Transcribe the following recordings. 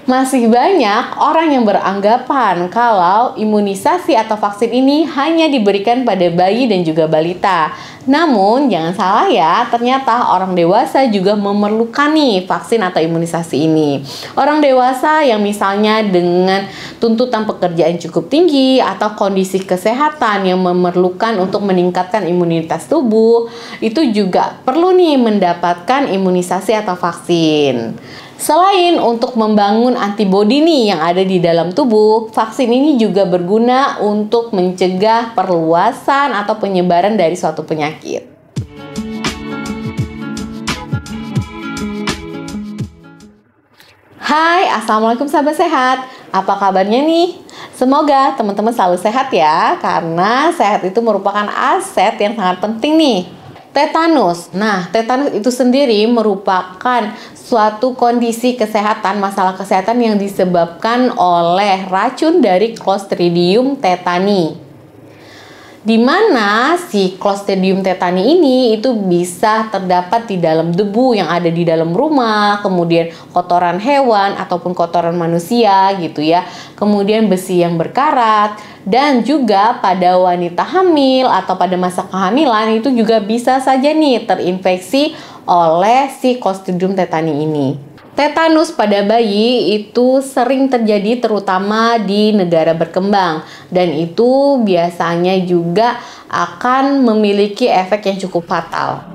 Masih banyak orang yang beranggapan kalau imunisasi atau vaksin ini hanya diberikan pada bayi dan juga balita. Namun, jangan salah ya, ternyata orang dewasa juga memerlukan nih vaksin atau imunisasi ini. Orang dewasa yang misalnya dengan tuntutan pekerjaan cukup tinggi atau kondisi kesehatan yang memerlukan untuk meningkatkan imunitas tubuh, itu juga perlu nih mendapatkan imunisasi atau vaksin. Selain untuk membangun antibodi nih yang ada di dalam tubuh, vaksin ini juga berguna untuk mencegah perluasan atau penyebaran dari suatu penyakit. Hai, Assalamualaikum sahabat sehat. Apa kabarnya nih? Semoga teman-teman selalu sehat ya, karena sehat itu merupakan aset yang sangat penting nih. Tetanus. Nah, tetanus itu sendiri merupakan suatu kondisi kesehatan, masalah kesehatan yang disebabkan oleh racun dari Clostridium tetani. Di mana si Clostridium tetani ini itu bisa terdapat di dalam debu yang ada di dalam rumah, kemudian kotoran hewan ataupun kotoran manusia gitu ya. Kemudian besi yang berkarat, dan juga pada wanita hamil atau pada masa kehamilan itu juga bisa saja nih terinfeksi oleh si Clostridium tetani ini. Tetanus pada bayi itu sering terjadi terutama di negara berkembang, dan itu biasanya juga akan memiliki efek yang cukup fatal.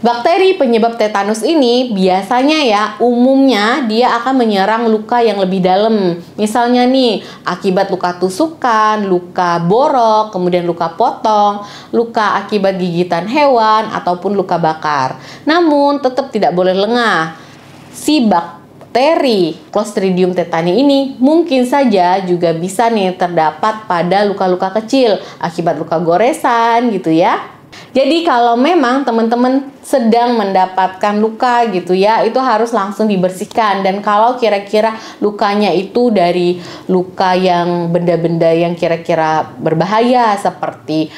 Bakteri penyebab tetanus ini biasanya ya umumnya dia akan menyerang luka yang lebih dalam. Misalnya nih akibat luka tusukan, luka borok, kemudian luka potong, luka akibat gigitan hewan ataupun luka bakar. Namun tetap tidak boleh lengah. Si bakteri Clostridium tetani ini mungkin saja juga bisa nih terdapat pada luka-luka kecil akibat luka goresan gitu ya. Jadi kalau memang teman-teman sedang mendapatkan luka gitu ya, itu harus langsung dibersihkan. Dan kalau kira-kira lukanya itu dari luka yang benda-benda yang kira-kira berbahaya seperti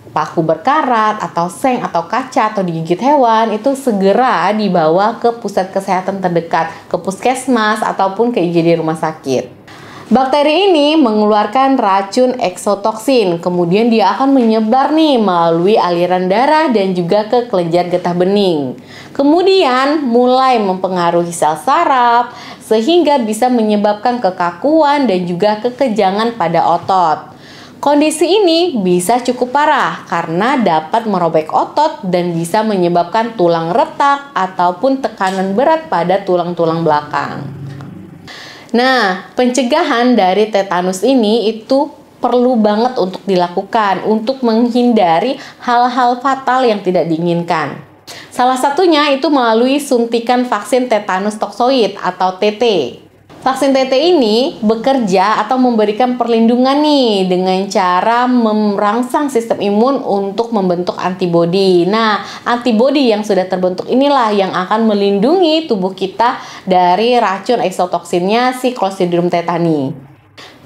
paku berkarat atau seng atau kaca atau digigit hewan, itu segera dibawa ke pusat kesehatan terdekat, ke puskesmas ataupun ke IGD rumah sakit. Bakteri ini mengeluarkan racun eksotoksin, kemudian dia akan menyebar nih melalui aliran darah dan juga ke kelenjar getah bening. Kemudian mulai mempengaruhi sel saraf sehingga bisa menyebabkan kekakuan dan juga kekejangan pada otot. Kondisi ini bisa cukup parah karena dapat merobek otot dan bisa menyebabkan tulang retak ataupun tekanan berat pada tulang-tulang belakang. Nah, pencegahan dari tetanus ini itu perlu banget untuk dilakukan untuk menghindari hal-hal fatal yang tidak diinginkan. Salah satunya itu melalui suntikan vaksin tetanus toksoid atau TT. Vaksin TT ini bekerja atau memberikan perlindungan nih dengan cara merangsang sistem imun untuk membentuk antibodi. Nah, antibodi yang sudah terbentuk inilah yang akan melindungi tubuh kita dari racun eksotoksinnya si Clostridium tetani.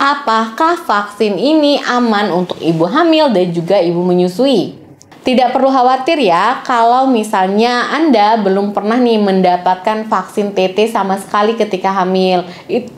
Apakah vaksin ini aman untuk ibu hamil dan juga ibu menyusui? Tidak perlu khawatir ya kalau misalnya Anda belum pernah nih mendapatkan vaksin TT sama sekali ketika hamil.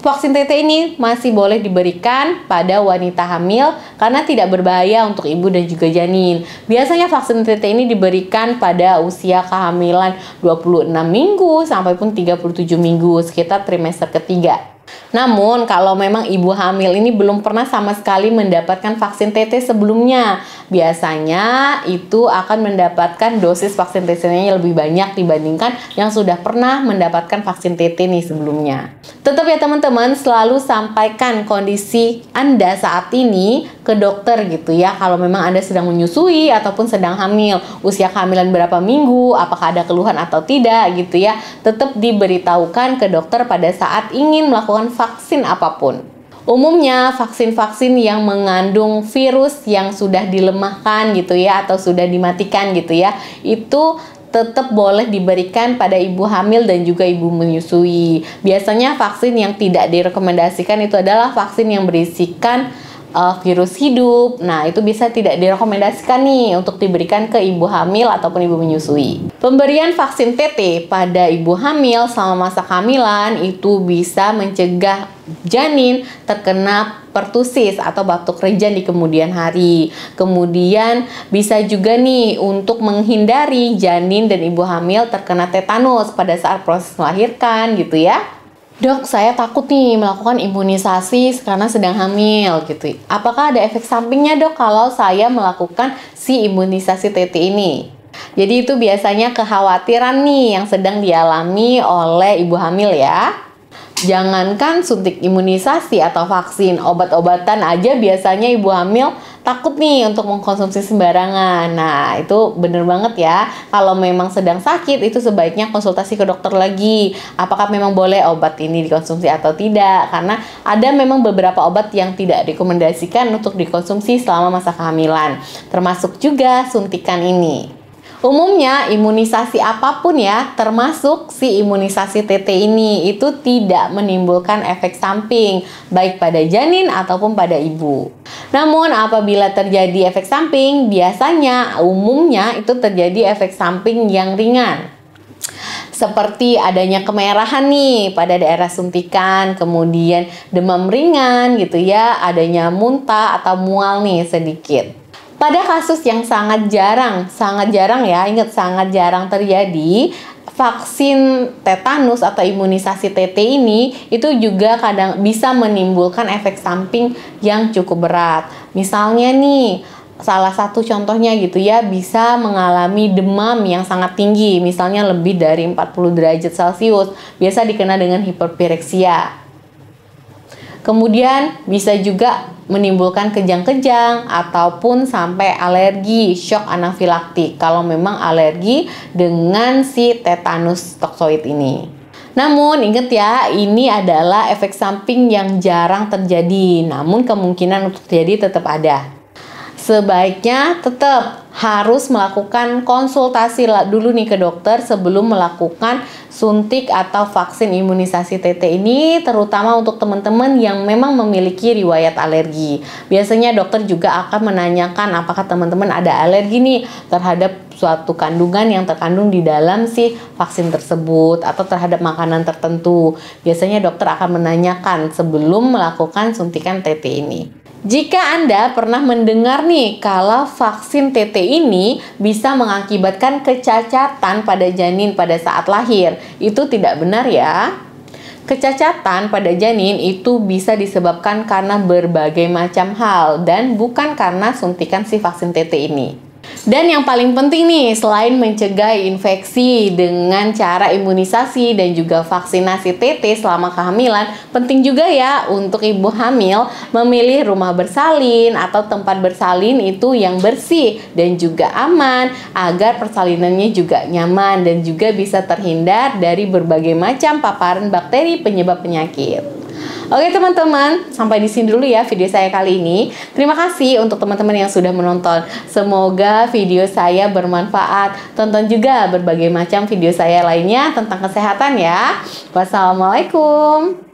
Vaksin TT ini masih boleh diberikan pada wanita hamil karena tidak berbahaya untuk ibu dan juga janin. Biasanya vaksin TT ini diberikan pada usia kehamilan 26 minggu sampai pun 37 minggu, sekitar trimester ketiga. Namun kalau memang ibu hamil ini belum pernah sama sekali mendapatkan vaksin TT sebelumnya, biasanya itu akan mendapatkan dosis vaksin TT-nya lebih banyak dibandingkan yang sudah pernah mendapatkan vaksin TT nih sebelumnya. Tetap ya teman-teman, selalu sampaikan kondisi Anda saat ini ke dokter gitu ya. Kalau memang Anda sedang menyusui ataupun sedang hamil, usia kehamilan berapa minggu, apakah ada keluhan atau tidak gitu ya. Tetap diberitahukan ke dokter pada saat ingin melakukan vaksin apapun. Umumnya vaksin-vaksin yang mengandung virus yang sudah dilemahkan gitu ya atau sudah dimatikan gitu ya, itu tetap boleh diberikan pada ibu hamil dan juga ibu menyusui. Biasanya vaksin yang tidak direkomendasikan itu adalah vaksin yang berisikan virus hidup. Nah, itu bisa tidak direkomendasikan nih untuk diberikan ke ibu hamil ataupun ibu menyusui. Pemberian vaksin TT pada ibu hamil selama masa kehamilan itu bisa mencegah janin terkena pertusis atau batuk rejan di kemudian hari. Kemudian bisa juga nih untuk menghindari janin dan ibu hamil terkena tetanus pada saat proses melahirkan gitu ya. Dok, saya takut nih melakukan imunisasi karena sedang hamil gitu. Apakah ada efek sampingnya dok kalau saya melakukan si imunisasi TT ini? Jadi itu biasanya kekhawatiran nih yang sedang dialami oleh ibu hamil ya. Jangankan suntik imunisasi atau vaksin, obat-obatan aja biasanya ibu hamil takut nih untuk mengkonsumsi sembarangan. Nah, itu bener banget ya. Kalau memang sedang sakit, itu sebaiknya konsultasi ke dokter lagi. Apakah memang boleh obat ini dikonsumsi atau tidak? Karena ada memang beberapa obat yang tidak direkomendasikan untuk dikonsumsi selama masa kehamilan. Termasuk juga suntikan ini. Umumnya imunisasi apapun ya, termasuk si imunisasi TT ini, itu tidak menimbulkan efek samping baik pada janin ataupun pada ibu. Namun apabila terjadi efek samping, biasanya umumnya itu terjadi efek samping yang ringan. Seperti adanya kemerahan nih pada daerah suntikan, kemudian demam ringan gitu ya, adanya muntah atau mual nih sedikit. Pada kasus yang sangat jarang ya, ingat sangat jarang terjadi, vaksin tetanus atau imunisasi TT ini itu juga kadang bisa menimbulkan efek samping yang cukup berat. Misalnya nih, salah satu contohnya gitu ya, bisa mengalami demam yang sangat tinggi, misalnya lebih dari 40 derajat Celcius, biasa dikenal dengan hiperpireksia. Kemudian bisa juga menimbulkan kejang-kejang ataupun sampai alergi, shock anafilaktik kalau memang alergi dengan si tetanus toksoid ini. Namun ingat ya, ini adalah efek samping yang jarang terjadi, namun kemungkinan untuk terjadi tetap ada. Sebaiknya tetap harus melakukan konsultasi dulu nih ke dokter sebelum melakukan suntik atau vaksin imunisasi TT ini, terutama untuk teman-teman yang memang memiliki riwayat alergi. Biasanya dokter juga akan menanyakan apakah teman-teman ada alergi nih terhadap suatu kandungan yang terkandung di dalam si vaksin tersebut atau terhadap makanan tertentu. Biasanya dokter akan menanyakan sebelum melakukan suntikan TT ini. Jika Anda pernah mendengar nih kalau vaksin TT ini bisa mengakibatkan kecacatan pada janin pada saat lahir, itu tidak benar ya. Kecacatan pada janin itu bisa disebabkan karena berbagai macam hal dan bukan karena suntikan si vaksin TT ini. Dan yang paling penting nih, selain mencegah infeksi dengan cara imunisasi dan juga vaksinasi TT selama kehamilan, penting juga ya untuk ibu hamil memilih rumah bersalin atau tempat bersalin itu yang bersih dan juga aman agar persalinannya juga nyaman dan juga bisa terhindar dari berbagai macam paparan bakteri penyebab penyakit. Oke teman-teman, sampai di sini dulu ya video saya kali ini. Terima kasih untuk teman-teman yang sudah menonton. Semoga video saya bermanfaat. Tonton juga berbagai macam video saya lainnya tentang kesehatan ya. Wassalamualaikum.